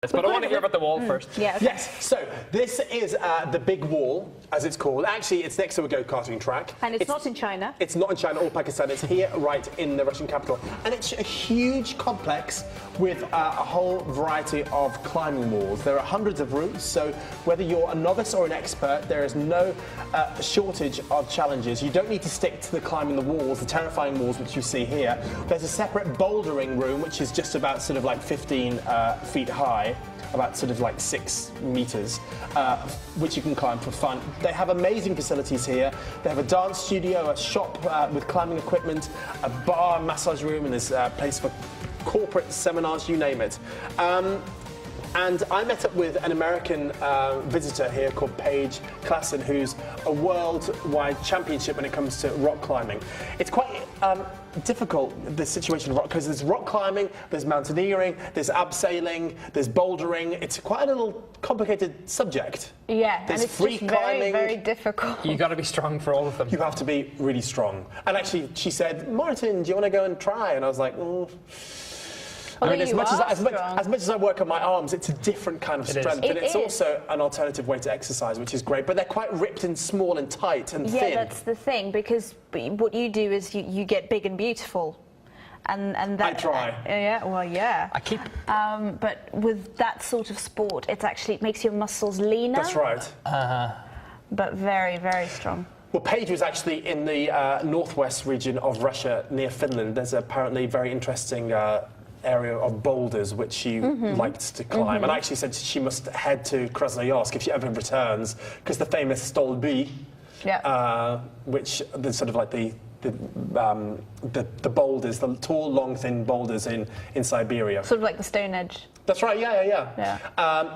But I want to hear about the wall first. Yeah. Okay. Yes, so this is the big wall, as it's called. Actually, it's next to a go-karting track. And it's not in China. It's not in China or Pakistan. It's here, right in the Russian capital. And it's a huge complex with a whole variety of climbing walls. There are hundreds of routes, so whether you're a novice or an expert, there is no shortage of challenges. You don't need to stick to the climbing the walls, the terrifying walls which you see here. There's a separate bouldering room, which is just about sort of like 15 feet high, about sort of like 6 meters, which you can climb for fun. They have amazing facilities here. They have a dance studio, a shop with climbing equipment, a bar, massage room, and there's a place for corporate seminars, you name it. And I met up with an American visitor here called Paige Klassen, who's a worldwide championship when it comes to rock climbing. It's quite difficult, the situation of rock, because there's rock climbing, there's mountaineering, there's abseiling, there's bouldering. It's quite a little complicated subject. Yeah, there's and it's free just climbing. very, very difficult. You got to be strong for all of them. You have to be really strong. And actually, she said, "Martin, do you want to go and try?" And I was like, I mean, as much as I work on my arms, it's a different kind of strength, and it's also an alternative way to exercise, which is great. But they're quite ripped and small and tight and thin. Yeah, that's the thing, because what you do is you get big and beautiful, and that. I try. Yeah, well, yeah. I keep. But with that sort of sport, it makes your muscles leaner. That's right. But very, very strong. Well, Paige was actually in the northwest region of Russia, near Finland. There's apparently very interesting area of boulders which she liked to climb, and I actually said she must head to Krasnoyarsk if she ever returns, because the famous stolby, which the sort of like the boulders, the tall, long, thin boulders in Siberia. Sort of like the Stone Age. That's right, yeah.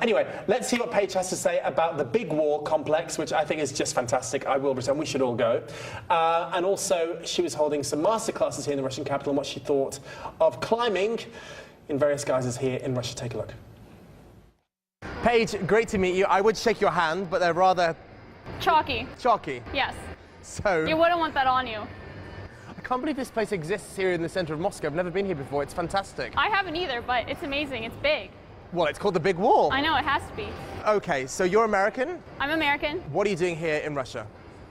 Anyway, let's see what Paige has to say about the big wall complex, which I think is just fantastic. I will return, we should all go. And also, she was holding some masterclasses here in the Russian capital and what she thought of climbing in various guises here in Russia. Take a look. Paige, great to meet you. I would shake your hand, but they're rather... Chalky. Chalky? Yes. So... You wouldn't want that on you. I can't believe this place exists here in the center of Moscow. I've never been here before. It's fantastic. I haven't either, but it's amazing. It's big. Well, it's called the Big Wall. I know, it has to be. Okay, so you're American? I'm American. What are you doing here in Russia?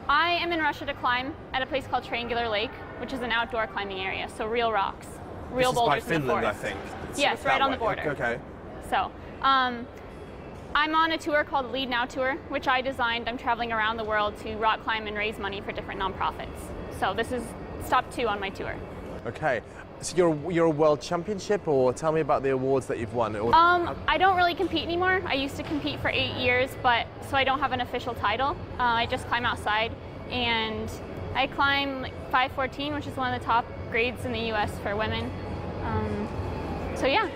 I am in Russia to climb at a place called Triangular Lake, which is an outdoor climbing area, so real rocks, real boulders in the forest. This is by Finland, I think. Yes, right on the border. Okay. So, I'm on a tour called the Lead Now Tour, which I designed. I'm traveling around the world to rock climb and raise money for different nonprofits. So this is stop 2 on my tour. Okay, so you're a world championship, or tell me about the awards that you've won. I don't really compete anymore. I used to compete for 8 years, but so I don't have an official title. I just climb outside, and I climb like 514, which is one of the top grades in the U.S. for women. So yeah.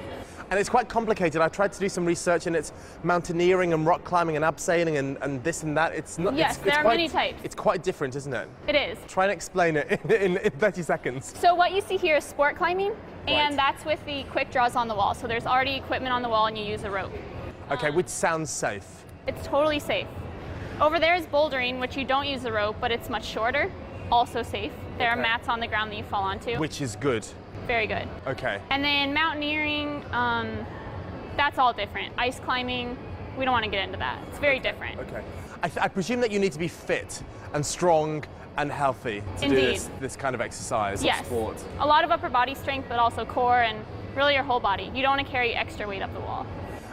And it's quite complicated. I tried to do some research, and it's mountaineering and rock climbing and abseiling and this and that. It's not. Yes, there are many types. It's quite different, isn't it? It is. Try and explain it in 30 seconds. So what you see here is sport climbing, and Right. that's with the quick draws on the wall. So there's already equipment on the wall, and you use a rope. Okay, which sounds safe. It's totally safe. Over there is bouldering, which you don't use the rope, but it's much shorter. Also safe. There are mats on the ground that you fall onto. Which is good. Very good. Okay. And then mountaineering, that's all different. Ice climbing, we don't want to get into that. It's very different. Okay. I presume that you need to be fit and strong and healthy to do this kind of exercise or sport. A lot of upper body strength, but also core and really your whole body. You don't want to carry extra weight up the wall.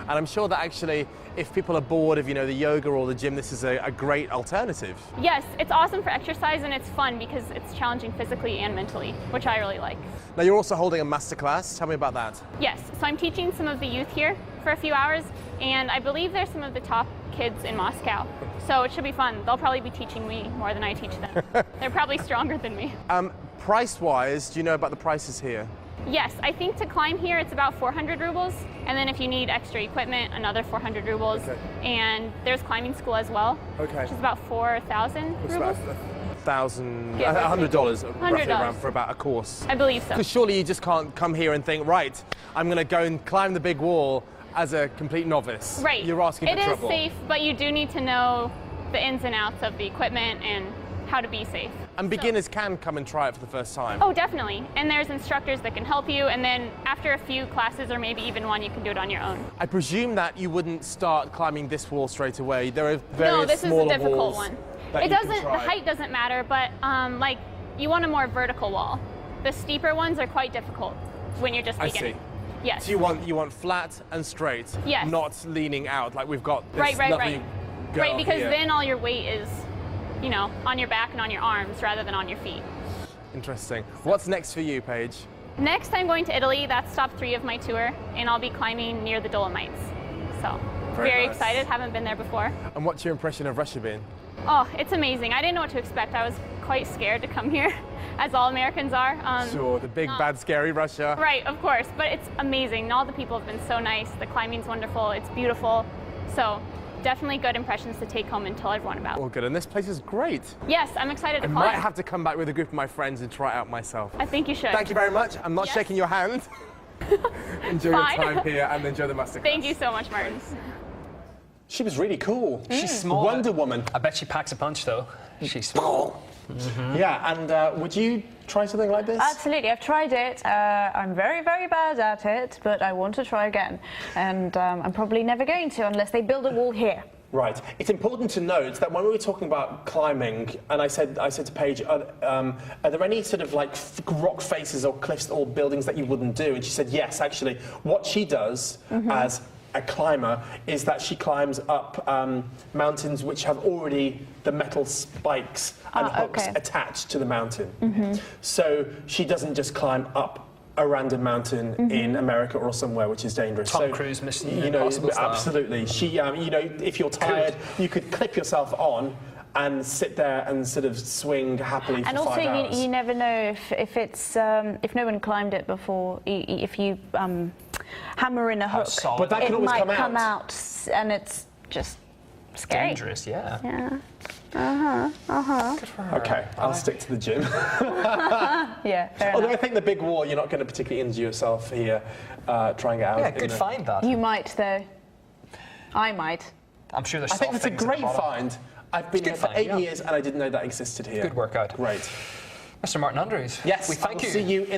And I'm sure that actually, if people are bored of, the yoga or the gym, this is a great alternative. Yes, it's awesome for exercise, and it's fun because it's challenging physically and mentally, which I really like. Now, you're also holding a masterclass. Tell me about that. Yes, so I'm teaching some of the youth here for a few hours, and I believe they're some of the top kids in Moscow. So it should be fun. They'll probably be teaching me more than I teach them. They're probably stronger than me. Price-wise, do you know about the prices here? Yes, I think to climb here it's about 400 rubles, and then if you need extra equipment, another 400 rubles. Okay. And there's climbing school as well, which is about 4,000 rubles. $100 roughly around for about a course. I believe so. Because surely you just can't come here and think, right, I'm going to go and climb the big wall as a complete novice. Right. You're asking for trouble. It is safe, but you do need to know the ins and outs of the equipment and how to be safe. And beginners can come and try it for the first time. Oh, definitely. And there's instructors that can help you, and then after a few classes or maybe even one, you can do it on your own. I presume that you wouldn't start climbing this wall straight away. There are various No, this is smaller the difficult walls one. that It you can doesn't, the try. height doesn't matter, but like you want a more vertical wall. The steeper ones are quite difficult when you're just I beginning. see. Yes. So you want flat and straight, Yes. not leaning out like we've got this Right, lovely girl Right, because here. then all your weight is, you know, on your back and on your arms rather than on your feet. Interesting. What's next for you, Paige? Next, I'm going to Italy. That's stop 3 of my tour, and I'll be climbing near the Dolomites. So, very nice. excited. Haven't been there before. And what's your impression of Russia been? Oh, it's amazing. I didn't know what to expect. I was quite scared to come here, as all Americans are. Sure, the big, bad, scary Russia. Right, of course, but it's amazing. All the people have been so nice. The climbing's wonderful. It's beautiful. So, definitely good impressions to take home and tell everyone about. All good, and this place is great. Yes, I'm excited to I climb. might have to come back with a group of my friends and try it out myself. I think you should. Thank you very much. I'm not Yes. shaking your hand. Enjoy Fine. your time here and enjoy the masterclass. Thank you so much, Martin. She was really cool. She's small. Wonder Woman. I bet she packs a punch, though. She's small. Yeah, and would you try something like this? Absolutely, I've tried it. I'm very, very bad at it, but I want to try again. And I'm probably never going to unless they build a wall here. Right. It's important to note that when we were talking about climbing, and I said to Paige, are there any sort of like rock faces or cliffs or buildings that you wouldn't do? And she said yes. Actually, what she does as a climber is that she climbs up mountains which have already the metal spikes and hooks attached to the mountain. So she doesn't just climb up a random mountain in America or somewhere which is dangerous. Tom So, Cruise Mission you know, Impossible style. absolutely. She, you know, if you're tired, you could clip yourself on and sit there and sort of swing happily for And 5 also, hours. you never know if it's if no one climbed it before. If you hammer in a hook, solid. But that it can always might come out. and it's just scary. Dangerous, yeah. Yeah. Okay, I'll stick to the gym. Yeah. Fair Although I enough. think the big wall, you're not going to particularly injure yourself here trying it out. Yeah, in good the- find that. You might though. I might. I'm sure there's I think soft that's a things at the great bottom. find. I've been It's a here good for find, 8 yeah. years and I didn't know that existed here. Good workout. Great. Mr. Martin Andrews. Yes, we thank I'll you. see you in